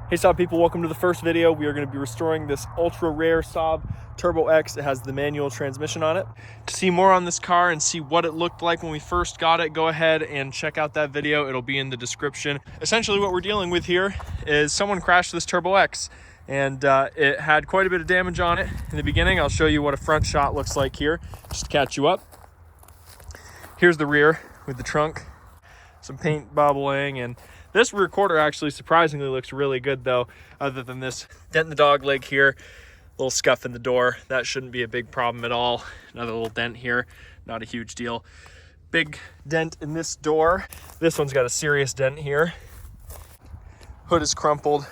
Hey Saab people, welcome to the first video. We are going to be restoring this ultra rare Saab Turbo X. It has the manual transmission on it. To see more on this car and see what it looked like when we first got it, go ahead and check out that video. It'll be in the description. Essentially what we're dealing with here is someone crashed this Turbo X and it had quite a bit of damage on it in the beginning. I'll show you what a front shot looks like here, just to catch you up. Here's the rear with the trunk, some paint bubbling, and this rear quarter actually surprisingly looks really good though, other than this dent in the dog leg here, little scuff in the door. That shouldn't be a big problem at all. Another little dent here, not a huge deal. Big dent in this door. This one's got a serious dent here. Hood is crumpled.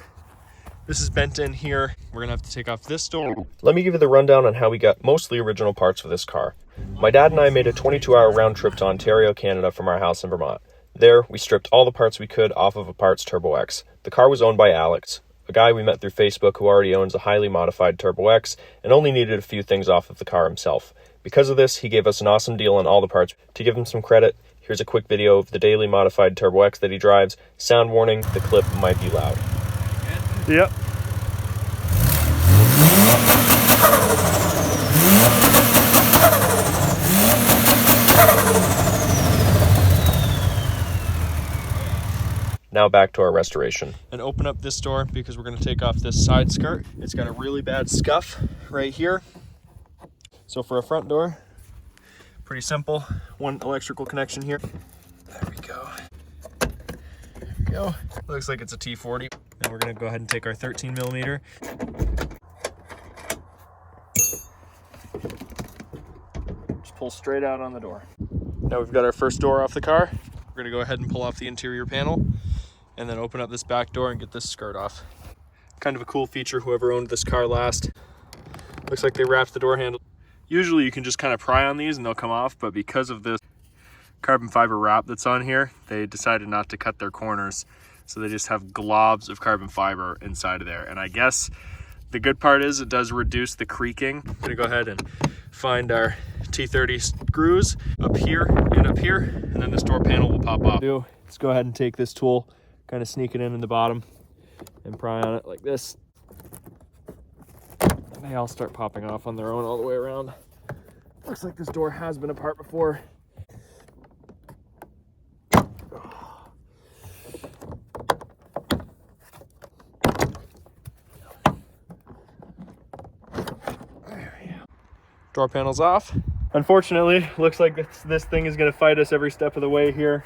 This is bent in here. We're gonna have to take off this door. Let me give you the rundown on how we got mostly original parts for this car. My dad and I made a 22-hour round trip to Ontario, Canada from our house in Vermont. There, we stripped all the parts we could off of a parts Turbo X. The car was owned by Alex, a guy we met through Facebook who already owns a highly modified Turbo X and only needed a few things off of the car himself. Because of this, he gave us an awesome deal on all the parts. To give him some credit, here's a quick video of the daily modified Turbo X that he drives. Sound warning, the clip might be loud. Yep. Now back to our restoration. And open up this door because we're going to take off this side skirt. It's got a really bad scuff right here. So for a front door, pretty simple. One electrical connection here. There we go. There we go. Looks like it's a T40. Now we're going to go ahead and take our 13 millimeter. Just pull straight out on the door. Now we've got our first door off the car. We're going to go ahead and pull off the interior panel and then open up this back door and get this skirt off. Kind of a cool feature, whoever owned this car last. Looks like they wrapped the door handle. Usually you can just kind of pry on these and they'll come off, but because of this carbon fiber wrap that's on here, they decided not to cut their corners. So they just have globs of carbon fiber inside of there. And I guess the good part is it does reduce the creaking. I'm gonna go ahead and find our T30 screws up here and up here, and then this door panel will pop off. Let's go ahead and take this tool, kind of sneak it in the bottom and pry on it like this. And they all start popping off on their own all the way around. Looks like this door has been apart before. Door panel's off. Unfortunately, looks like this thing is going to fight us every step of the way here.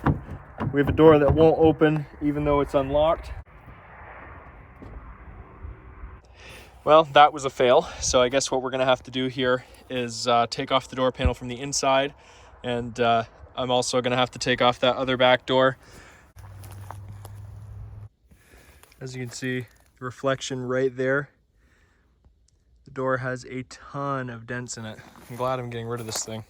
We have a door that won't open even though it's unlocked. Well, that was a fail. So I guess what we're going to have to do here is take off the door panel from the inside, and I'm also going to have to take off that other back door. As you can see, the reflection right there. The door has a ton of dents in it. I'm glad I'm getting rid of this thing.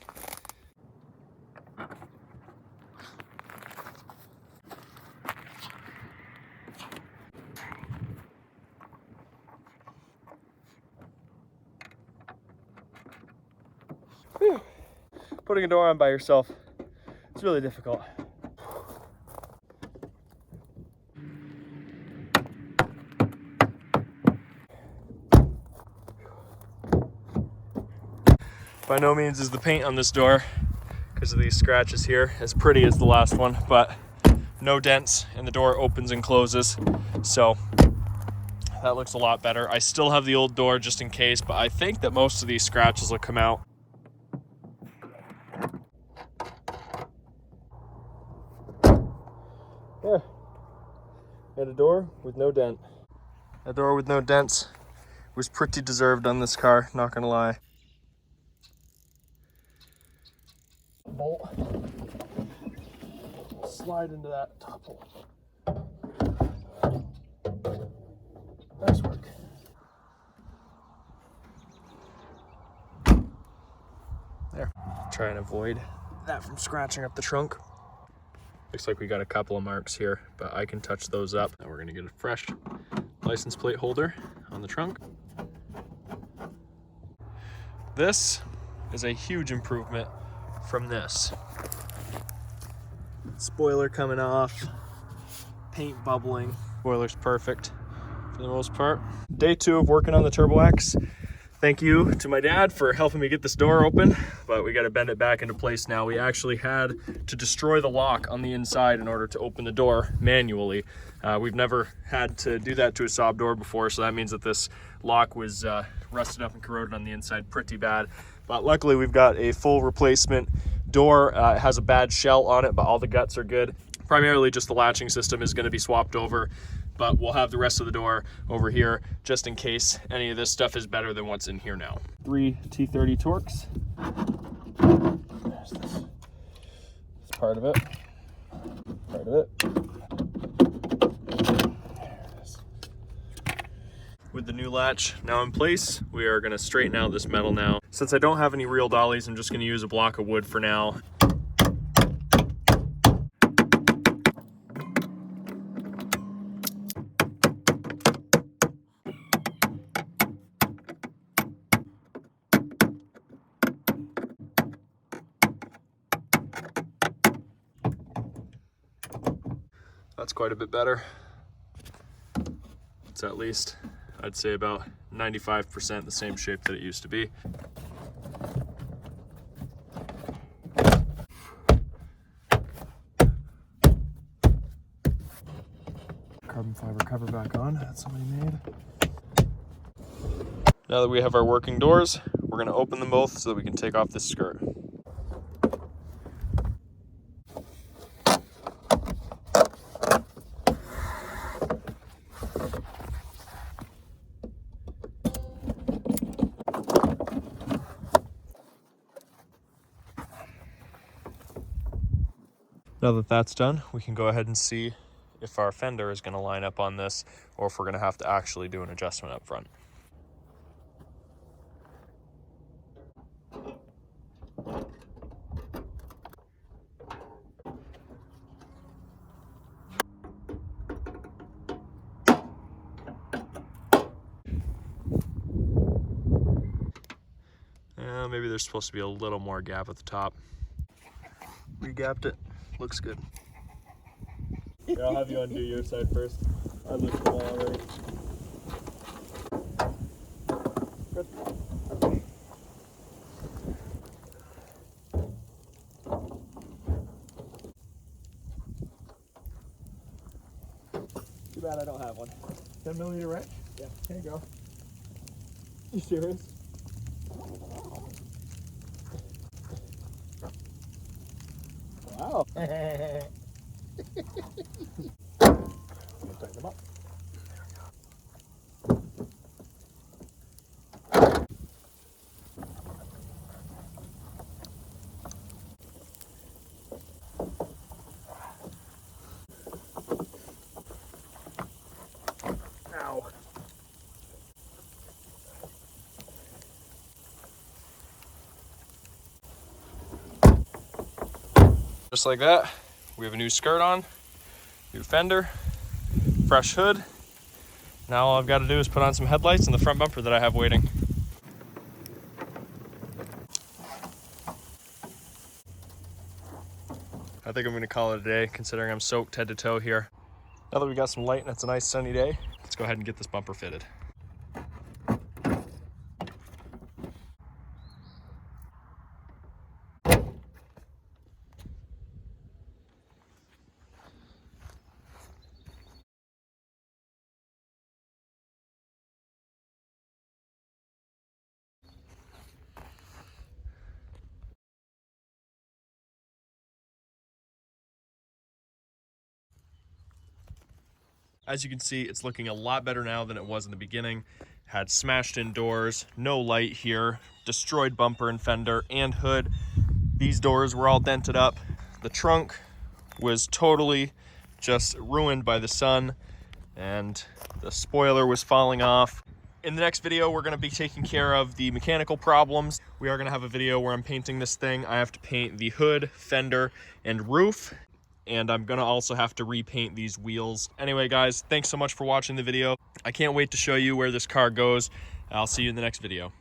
Whew. Putting a door on by yourself, it's really difficult. By no means is the paint on this door, because of these scratches here, as pretty as the last one, but no dents, and the door opens and closes, so that looks a lot better. I still have the old door just in case, but I think that most of these scratches will come out. Yeah, and a door with no dent. A door with no dents was pretty deserved on this car, not gonna lie. Bolt, slide into that top hole. Nice work. There. Try and avoid that from scratching up the trunk. Looks like we got a couple of marks here, but I can touch those up. Now we're gonna get a fresh license plate holder on the trunk. This is a huge improvement from this. Spoiler coming off, paint bubbling. Spoiler's perfect for for the most part. Day 2 of working on the Turbo X. Thank you to my dad for helping me get this door open, but we got to bend it back into place now. We actually had to destroy the lock on the inside in order to open the door manually. We've never had to do that to a Saab door before, so that means that this lock was rusted up and corroded on the inside pretty bad. But luckily we've got a full replacement door. It has a bad shell on it, but all the guts are good. Primarily just the latching system is going to be swapped over, but we'll have the rest of the door over here just in case any of this stuff is better than what's in here now. 3 T30 Torx. There's this. It's part of it. Part of it. There it is. With the new latch now in place, we are going to straighten out this metal now. Since I don't have any real dollies, I'm just going to use a block of wood for now. That's quite a bit better. It's at least, I'd say, about 95% the same shape that it used to be. Carbon fiber cover back on, that somebody made. Now that we have our working doors, we're going to open them both so that we can take off this skirt. Now that that's done, we can go ahead and see if our fender is going to line up on this or if we're going to have to actually do an adjustment up front. Maybe there's supposed to be a little more gap at the top. We gapped it. Looks good. Here, I'll have you undo your side first. I looked at them all already. Good. Too bad I don't have one. 10mm wrench? Yeah, here you go. You serious? Wow. Tighten them up. Ow. Just like that, we have a new skirt on, new fender, fresh hood. Now all I've got to do is put on some headlights and the front bumper that I have waiting. I think I'm going to call it a day, considering I'm soaked head to toe here. Now that we got some light and it's a nice sunny day, let's go ahead and get this bumper fitted. As you can see, it's looking a lot better now than it was in the beginning. Had smashed in doors, no light here, destroyed bumper and fender and hood. These doors were all dented up. The trunk was totally just ruined by the sun, and the spoiler was falling off. In the next video, we're going to be taking care of the mechanical problems. We are going to have a video where I'm painting this thing. I have to paint the hood, fender, and roof. And I'm gonna also have to repaint these wheels. Anyway, guys, thanks so much for watching the video. I can't wait to show you where this car goes. I'll see you in the next video.